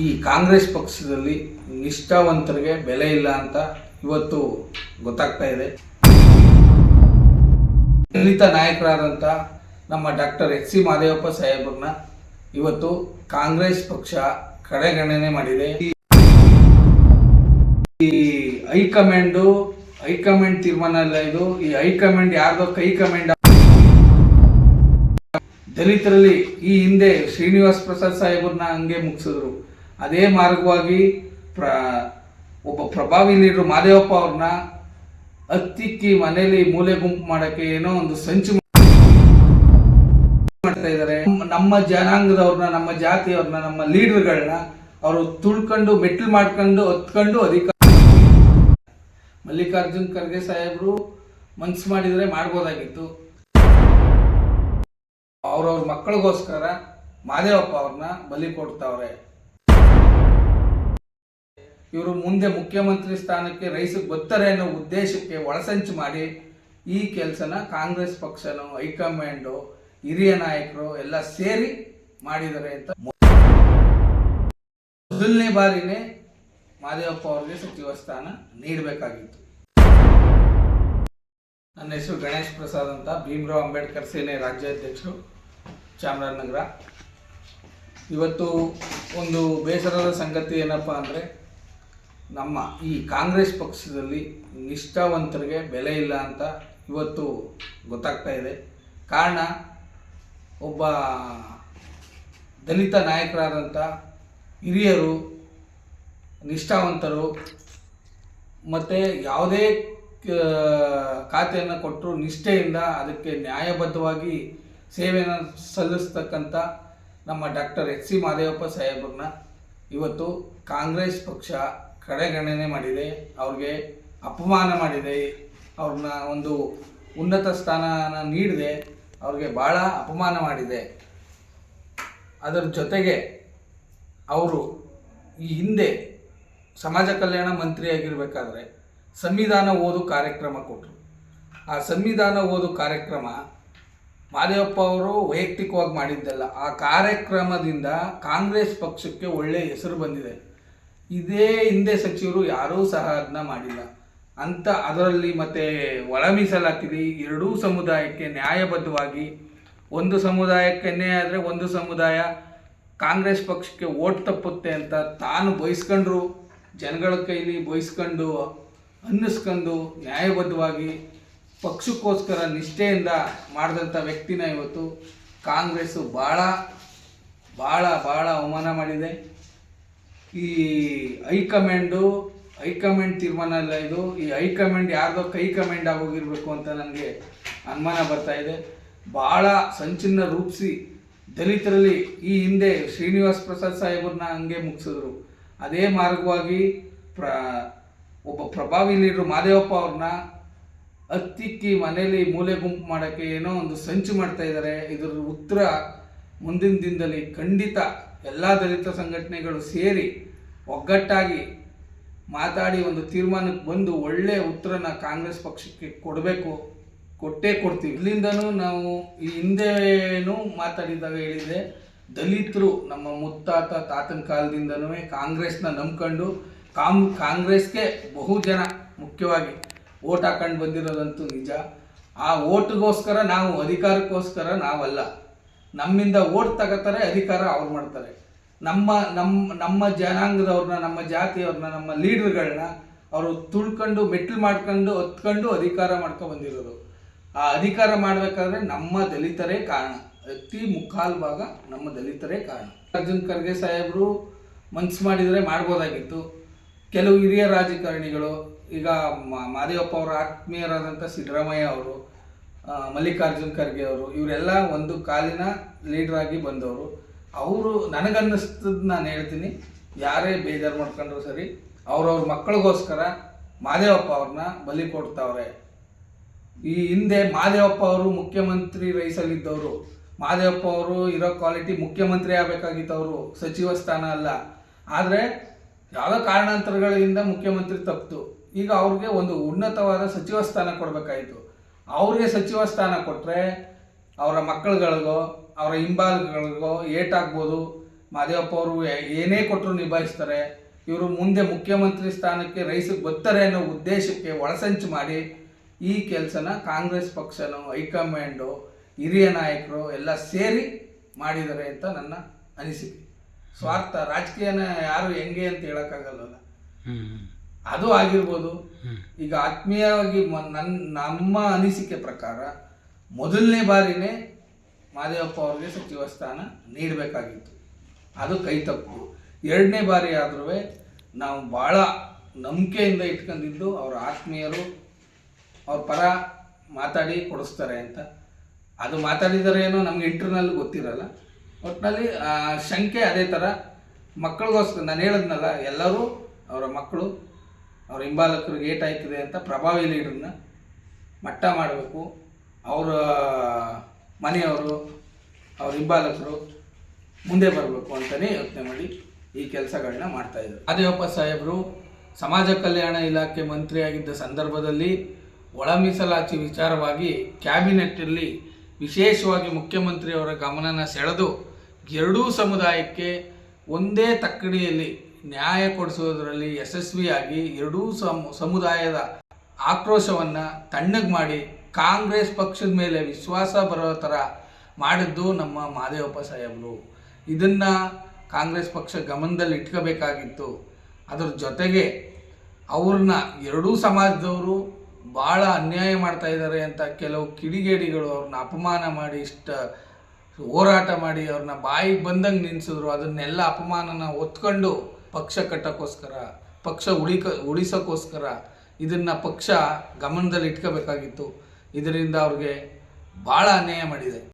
ಈ ಕಾಂಗ್ರೆಸ್ ಪಕ್ಷದಲ್ಲಿ ನಿಷ್ಠಾವಂತರಿಗೆ ಬೆಲೆ ಇಲ್ಲ ಅಂತ ಇವತ್ತು ಗೊತ್ತಾಗ್ತಾ ಇದೆ. ದಲಿತ ನಾಯಕರಾದಂಥ ನಮ್ಮ ಡಾಕ್ಟರ್ ಎಚ್.ಸಿ. ಮಹದೇವಪ್ಪ ಸಾಹೇಬ್ರನ್ನ ಇವತ್ತು ಕಾಂಗ್ರೆಸ್ ಪಕ್ಷ ಕಡೆಗಣನೆ ಮಾಡಿದೆ. ಈ ಹೈಕಮಾಂಡ್ ತೀರ್ಮಾನ ಅಲ್ಲ ಇದು. ಈ ಹೈಕಮಾಂಡ್ ಯಾರ್ದೋ ಕೈ ಕಮಾಂಡ್. ದಲಿತರಲ್ಲಿ ಈ ಹಿಂದೆ ಶ್ರೀನಿವಾಸ್ ಪ್ರಸಾದ್ ಸಾಹೇಬ್ರನ್ನ ಹಂಗೆ ಮುಗಿಸಿದ್ರು. ಅದೇ ಮಾರ್ಗವಾಗಿ ಒಬ್ಬ ಪ್ರಭಾವಿ ಲೀಡರ್ ಮಹದೇವಪ್ಪ ಅವ್ರನ್ನ ಹತ್ತಿಕ್ಕಿ ಮನೇಲಿ ಮೂಲೆ ಗುಂಪು ಮಾಡಕ್ಕೆ ಏನೋ ಒಂದು ಸಂಚು ಮಾಡ್ತಾ ಇದ್ದಾರೆ. ನಮ್ಮ ಜನಾಂಗದವ್ರನ್ನ, ನಮ್ಮ ಜಾತಿಯವ್ರನ್ನ, ನಮ್ಮ ಲೀಡರ್ಗಳನ್ನ ಅವರು ತುಳ್ಕೊಂಡು ಮೆಟ್ಲು ಮಾಡ್ಕೊಂಡು ಹತ್ಕೊಂಡು ಅಧಿಕಾರ. ಮಲ್ಲಿಕಾರ್ಜುನ್ ಖರ್ಗೆ ಸಾಹೇಬರು ಮನ್ಸು ಮಾಡಿದ್ರೆ ಮಾಡ್ಬೋದಾಗಿತ್ತು. ಅವ್ರವ್ರ ಮಕ್ಕಳಿಗೋಸ್ಕರ ಮಹದೇವಪ್ಪ ಅವ್ರನ್ನ ಬಲಿ ಕೊಡ್ತಾವ್ರೆ. ಇವರು ಮುಂದೆ ಮುಖ್ಯಮಂತ್ರಿ ಸ್ಥಾನಕ್ಕೆ ರೈಸಿಗೆ ಬರ್ತಾರೆ ಅನ್ನೋ ಉದ್ದೇಶಕ್ಕೆ ಒಳಸಂಚು ಮಾಡಿ ಈ ಕೆಲಸನ ಕಾಂಗ್ರೆಸ್ ಪಕ್ಷನೋ ಹೈಕಮಾಂಡು ಹಿರಿಯ ನಾಯಕರು ಎಲ್ಲ ಸೇರಿ ಮಾಡಿದ್ದಾರೆ ಅಂತ. ಮೊದಲನೇ ಬಾರಿನೇ ಮಹದೇವಪ್ಪ ಅವ್ರಿಗೆ ಸಚಿವ ಸ್ಥಾನ ನೀಡಬೇಕಾಗಿತ್ತು. ನನ್ನ ಹೆಸರು ಗಣೇಶ್ ಪ್ರಸಾದ್ ಅಂತ, ಭೀಮರಾವ್ ಅಂಬೇಡ್ಕರ್ ಸೇನೆ ರಾಜ್ಯಾಧ್ಯಕ್ಷರು, ಚಾಮರಾಜನಗರ. ಇವತ್ತು ಒಂದು ಬೇಸರದ ಸಂಗತಿ ಏನಪ್ಪ ಅಂದರೆ, ನಮ್ಮ ಈ ಕಾಂಗ್ರೆಸ್ ಪಕ್ಷದಲ್ಲಿ ನಿಷ್ಠಾವಂತರಿಗೆ ಬೆಲೆ ಇಲ್ಲ ಅಂತ ಇವತ್ತು ಗೊತ್ತಾಗ್ತಾ ಇದೆ. ಕಾರಣ, ಒಬ್ಬ ದಲಿತ ನಾಯಕರಾದಂಥ ಹಿರಿಯರು, ನಿಷ್ಠಾವಂತರು, ಮತ್ತು ಯಾವುದೇ ಖಾತೆಯನ್ನು ಕೊಟ್ಟರು ನಿಷ್ಠೆಯಿಂದ ಅದಕ್ಕೆ ನ್ಯಾಯಬದ್ಧವಾಗಿ ಸೇವೆಯನ್ನು ಸಲ್ಲಿಸ್ತಕ್ಕಂಥ ನಮ್ಮ ಡಾಕ್ಟರ್ ಎಚ್.ಸಿ. ಮಹದೇವಪ್ಪ ಸಾಹೇಬ್ರನ್ನ ಇವತ್ತು ಕಾಂಗ್ರೆಸ್ ಪಕ್ಷ ಕಡೆಗಣನೆ ಮಾಡಿದೆ. ಅವ್ರಿಗೆ ಅಪಮಾನ ಮಾಡಿದೆ. ಅವ್ರನ್ನ ಒಂದು ಉನ್ನತ ಸ್ಥಾನನ ನೀಡದೆ ಅವ್ರಿಗೆ ಭಾಳ ಅಪಮಾನ ಮಾಡಿದೆ. ಅದರ ಜೊತೆಗೆ ಅವರು ಈ ಹಿಂದೆ ಸಮಾಜ ಕಲ್ಯಾಣ ಮಂತ್ರಿಯಾಗಿರಬೇಕಾದ್ರೆ ಸಂವಿಧಾನ ಓದು ಕಾರ್ಯಕ್ರಮ ಕೊಟ್ಟರು. ಆ ಸಂವಿಧಾನ ಓದು ಕಾರ್ಯಕ್ರಮ ಮಹದೇವಪ್ಪ ಅವರು ವೈಯಕ್ತಿಕವಾಗಿ ಮಾಡಿದ್ದಲ್ಲ. ಆ ಕಾರ್ಯಕ್ರಮದಿಂದ ಕಾಂಗ್ರೆಸ್ ಪಕ್ಷಕ್ಕೆ ಒಳ್ಳೆಯ ಹೆಸರು ಬಂದಿದೆ. ಇದೇ ಹಿಂದೆ ಸಚಿವರು ಯಾರೂ ಸಹ ಅದನ್ನ ಮಾಡಿಲ್ಲ ಅಂತ. ಅದರಲ್ಲಿ ಮತ್ತೆ ಒಳ ಮೀಸಲಾತಿಲಿ ಎರಡೂ ಸಮುದಾಯಕ್ಕೆ ನ್ಯಾಯಬದ್ಧವಾಗಿ, ಒಂದು ಸಮುದಾಯಕ್ಕೇ ಆದರೆ ಒಂದು ಸಮುದಾಯ ಕಾಂಗ್ರೆಸ್ ಪಕ್ಷಕ್ಕೆ ಓಟ್ ತಪ್ಪುತ್ತೆ ಅಂತ ತಾನು ಬಯಸ್ಕೊಂಡ್ರು, ಜನಗಳ ಕೈಲಿ ಬಯಸ್ಕೊಂಡು ಅನ್ನಿಸ್ಕೊಂಡು ನ್ಯಾಯಬದ್ಧವಾಗಿ ಪಕ್ಷಕ್ಕೋಸ್ಕರ ನಿಷ್ಠೆಯಿಂದ ಮಾಡಿದಂಥ ವ್ಯಕ್ತಿನ ಇವತ್ತು ಕಾಂಗ್ರೆಸ್ಸು ಭಾಳ ಭಾಳ ಭಾಳ ಅವಮಾನ ಮಾಡಿದೆ. ಈ ಹೈಕಮಾಂಡ್ ತೀರ್ಮಾನ ಅಲ್ಲ ಇದು. ಈ ಹೈಕಮಾಂಡ್ ಯಾರ್ದೋ ಕೈ ಕಮಾಂಡ್ ಆಗೋಗಿರ್ಬೇಕು ಅಂತ ನನಗೆ ಅನುಮಾನ ಬರ್ತಾ ಇದೆ. ಭಾಳ ಸಂಚನ್ನ ರೂಪಿಸಿ ದಲಿತರಲ್ಲಿ ಈ ಹಿಂದೆ ಶ್ರೀನಿವಾಸ್ ಪ್ರಸಾದ್ ಸಾಹೇಬ್ರನ್ನ ಹಂಗೆ ಮುಗಿಸಿದ್ರು. ಅದೇ ಮಾರ್ಗವಾಗಿ ಒಬ್ಬ ಪ್ರಭಾವಿ ಲೀಡರ್ ಮಹದೇವಪ್ಪ ಅವ್ರನ್ನ ಹತ್ತಿಕ್ಕಿ ಮನೇಲಿ ಮೂಲೆ ಗುಂಪು ಮಾಡೋಕ್ಕೆ ಏನೋ ಒಂದು ಸಂಚು ಮಾಡ್ತಾ ಇದ್ದಾರೆ. ಇದರ ಉತ್ತರ ಮುಂದಿನ ದಿನದಲ್ಲಿ ಖಂಡಿತ ಎಲ್ಲ ದಲಿತ ಸಂಘಟನೆಗಳು ಸೇರಿ ಒಗ್ಗಟ್ಟಾಗಿ ಮಾತಾಡಿ ಒಂದು ತೀರ್ಮಾನಕ್ಕೆ ಬಂದು ಒಳ್ಳೆಯ ಉತ್ತರನ ಕಾಂಗ್ರೆಸ್ ಪಕ್ಷಕ್ಕೆ ಕೊಟ್ಟೇ ಕೊಡ್ತೀವಿ. ಇಲ್ಲಿಂದನೂ ನಾವು ಈ ಹಿಂದೆನೂ ಮಾತಾಡಿದಾಗ ಹೇಳಿದೆ, ದಲಿತರು ನಮ್ಮ ಮುತ್ತಾತ ತಾತನ ಕಾಲದಿಂದನೂ ಕಾಂಗ್ರೆಸ್ನ ನಂಬ್ಕೊಂಡು ಕಾಂಗ್ರೆಸ್ಗೆ ಬಹುಜನ ಮುಖ್ಯವಾಗಿ ಓಟ್ ಹಾಕೊಂಡು ಬಂದಿರೋದಂತೂ ನಿಜ. ಆ ಓಟ್ಗೋಸ್ಕರ ನಾವು, ಅಧಿಕಾರಕ್ಕೋಸ್ಕರ ನಾವಲ್ಲ. ನಮ್ಮಿಂದ ಓಟ್ ತಗೋತಾರೆ, ಅಧಿಕಾರ ಅವ್ರು ಮಾಡ್ತಾರೆ. ನಮ್ಮ ಜನಾಂಗದವ್ರನ್ನ, ನಮ್ಮ ಜಾತಿಯವ್ರನ್ನ, ನಮ್ಮ ಲೀಡರ್ಗಳನ್ನ ಅವರು ತುಳ್ಕೊಂಡು ಮೆಟ್ಲು ಮಾಡ್ಕೊಂಡು ಹತ್ಕೊಂಡು ಅಧಿಕಾರ ಮಾಡ್ಕೊಂಡು ಬಂದಿರೋದು. ಆ ಅಧಿಕಾರ ಮಾಡಬೇಕಾದ್ರೆ ನಮ್ಮ ದಲಿತರೇ ಕಾರಣ. ಅತಿ ಮುಕ್ಕಾಲು ಭಾಗ ನಮ್ಮ ದಲಿತರೇ ಕಾರಣ. ಅರ್ಜುನ್ ಖರ್ಗೆ ಸಾಹೇಬರು ಮನ್ಸು ಮಾಡಿದರೆ ಮಾಡ್ಬೋದಾಗಿತ್ತು. ಕೆಲವು ಹಿರಿಯ ರಾಜಕಾರಣಿಗಳು, ಈಗ ಮಹದೇವಪ್ಪ ಅವರ ಆತ್ಮೀಯರಾದಂಥ ಸಿದ್ದರಾಮಯ್ಯ ಅವರು, ಮಲ್ಲಿಕಾರ್ಜುನ್ ಖರ್ಗೆ ಅವರು, ಇವರೆಲ್ಲ ಒಂದು ಕಾಲಿನ ಲೀಡ್ರಾಗಿ ಬಂದವರು. ಅವರು ನನಗನ್ನಿಸ್ತದ್ದು ನಾನು ಹೇಳ್ತೀನಿ, ಯಾರೇ ಬೇಜಾರು ಮಾಡ್ಕೊಂಡ್ರು ಸರಿ, ಅವ್ರವ್ರ ಮಕ್ಕಳಿಗೋಸ್ಕರ ಮಹದೇವಪ್ಪ ಅವ್ರನ್ನ ಬಲಿ ಕೊಡ್ತಾವ್ರೆ. ಈ ಹಿಂದೆ ಮಹದೇವಪ್ಪ ಅವರು ಮುಖ್ಯಮಂತ್ರಿ ರೈಸಲ್ಲಿದ್ದವರು. ಮಹದೇವಪ್ಪ ಅವರು ಇರೋ ಕ್ವಾಲಿಟಿ ಮುಖ್ಯಮಂತ್ರಿ ಆಗಬೇಕಾಗಿತ್ತವರು, ಸಚಿವ ಸ್ಥಾನ ಅಲ್ಲ. ಆದರೆ ಯಾವುದೋ ಕಾರಣಾಂತರಗಳಿಂದ ಮುಖ್ಯಮಂತ್ರಿ ತಪ್ಪಿತು. ಈಗ ಅವ್ರಿಗೆ ಒಂದು ಉನ್ನತವಾದ ಸಚಿವ ಸ್ಥಾನ ಕೊಡಬೇಕಾಯಿತು. ಅವ್ರಿಗೆ ಸಚಿವ ಸ್ಥಾನ ಕೊಟ್ಟರೆ ಅವರ ಮಕ್ಕಳುಗಳಿಗೋ ಅವರ ಹಿಂಬಾಲಗಳಿಗೋ ಏಟಾಗ್ಬೋದು. ಮಾದೇವಪ್ಪ ಅವರು ಏನೇ ಕೊಟ್ಟರು ನಿಭಾಯಿಸ್ತಾರೆ, ಇವರು ಮುಂದೆ ಮುಖ್ಯಮಂತ್ರಿ ಸ್ಥಾನಕ್ಕೆ ರೈಸಿಗೆ ಬರ್ತಾರೆ ಅನ್ನೋ ಉದ್ದೇಶಕ್ಕೆ ಒಳಸಂಚು ಮಾಡಿ ಈ ಕೆಲಸನ ಕಾಂಗ್ರೆಸ್ ಪಕ್ಷನೋ ಹೈಕಮಾಂಡು ಹಿರಿಯ ನಾಯಕರು ಎಲ್ಲ ಸೇರಿ ಮಾಡಿದ್ದಾರೆ ಅಂತ ನನ್ನ ಅನಿಸಿಕೆ. ಸ್ವಾರ್ಥ ರಾಜಕೀಯನ ಯಾರು ಹೆಂಗೆ ಅಂತ ಹೇಳೋಕ್ಕಾಗಲ್ಲ, ಅದು ಆಗಿರ್ಬೋದು. ಈಗ ಆತ್ಮೀಯವಾಗಿ ನಮ್ಮ ಅನಿಸಿಕೆ ಪ್ರಕಾರ ಮೊದಲನೇ ಬಾರಿನೇ ಮಾದೇವಪ್ಪ ಅವ್ರಿಗೆ ಸಚಿವ ಸ್ಥಾನ ನೀಡಬೇಕಾಗಿತ್ತು, ಅದು ಕೈ ತಪ್ಪು. ಎರಡನೇ ಬಾರಿ ಆದ್ರೂ ನಾವು ಭಾಳ ನಂಬಿಕೆಯಿಂದ ಇಟ್ಕೊಂಡಿದ್ದು ಅವ್ರ ಆತ್ಮೀಯರು ಅವ್ರ ಪರ ಮಾತಾಡಿ ಕೊಡಿಸ್ತಾರೆ ಅಂತ. ಅದು ಮಾತಾಡಿದರೆ ಏನೋ ನಮ್ಗೆ ಇಂಟರ್ನಲ್ ಗೊತ್ತಿರಲ್ಲ. ಒಟ್ಟಿನಲ್ಲಿ ಶಂಕೆ ಅದೇ ಥರ ಮಕ್ಕಳಿಗೋಸ್ಕರ ನಾನು ಹೇಳಿದ್ನಲ್ಲ, ಎಲ್ಲರೂ ಅವರ ಮಕ್ಕಳು ಅವ್ರ ಹಿಂಬಾಲಕರಿಗೆ ಏಟಾಯ್ತದೆ ಅಂತ ಪ್ರಭಾವಿ ಲೀಡರ್ನ ಮಟ್ಟ ಮಾಡಬೇಕು. ಅವರ ಮನೆಯವರು ಅವ್ರ ಹಿಂಬಾಲಕರು ಮುಂದೆ ಬರಬೇಕು ಅಂತಲೇ ಯೋಚನೆ ಮಾಡಿ ಈ ಕೆಲಸಗಳನ್ನ ಮಾಡ್ತಾಯಿದ್ರು. ಮಾದೇವಪ್ಪ ಸಾಹೇಬರು ಸಮಾಜ ಕಲ್ಯಾಣ ಇಲಾಖೆ ಮಂತ್ರಿಯಾಗಿದ್ದ ಸಂದರ್ಭದಲ್ಲಿ ಒಳ ಮೀಸಲಾತಿ ವಿಚಾರವಾಗಿ ಕ್ಯಾಬಿನೆಟ್ಟಲ್ಲಿ ವಿಶೇಷವಾಗಿ ಮುಖ್ಯಮಂತ್ರಿಯವರ ಗಮನನ ಸೆಳೆದು ಎರಡೂ ಸಮುದಾಯಕ್ಕೆ ಒಂದೇ ತಕ್ಕಡಿಯಲ್ಲಿ ನ್ಯಾಯ ಕೊಡಿಸೋದರಲ್ಲಿ ಯಶಸ್ವಿಯಾಗಿ ಎರಡೂ ಸಮುದಾಯದ ಆಕ್ರೋಶವನ್ನು ತಣ್ಣಗೆ ಮಾಡಿ ಕಾಂಗ್ರೆಸ್ ಪಕ್ಷದ ಮೇಲೆ ವಿಶ್ವಾಸ ಬರೋ ಥರ ಮಾಡಿದ್ದು ನಮ್ಮ ಮಾದೇವಪ್ಪ ಸಾಹೇಬರು. ಇದನ್ನು ಕಾಂಗ್ರೆಸ್ ಪಕ್ಷ ಗಮನದಲ್ಲಿ ಇಟ್ಕೋಬೇಕಾಗಿತ್ತು. ಅದರ ಜೊತೆಗೆ ಅವ್ರನ್ನ ಎರಡೂ ಸಮಾಜದವರು ಭಾಳ ಅನ್ಯಾಯ ಮಾಡ್ತಾ ಇದ್ದಾರೆ ಅಂತ ಕೆಲವು ಕಿಡಿಗೇಡಿಗಳು ಅವ್ರನ್ನ ಅಪಮಾನ ಮಾಡಿ ಹೋರಾಟ ಮಾಡಿ ಅವ್ರನ್ನ ಬಾಯಿಗೆ ಬಂದಂಗೆ ನಿಲ್ಲಿಸಿದ್ರು. ಅದನ್ನೆಲ್ಲ ಅಪಮಾನನ ಹೊತ್ಕೊಂಡು ಪಕ್ಷ ಕಟ್ಟೋಕ್ಕೋಸ್ಕರ, ಪಕ್ಷ ಉಳಿಸೋಕ್ಕೋಸ್ಕರ ಇದನ್ನು ಪಕ್ಷ ಗಮನದಲ್ಲಿ ಇಟ್ಕೋಬೇಕಾಗಿತ್ತು. ಇದರಿಂದ ಅವ್ರಿಗೆ ಭಾಳ ಅನ್ಯಾಯ ಮಾಡಿದೆ.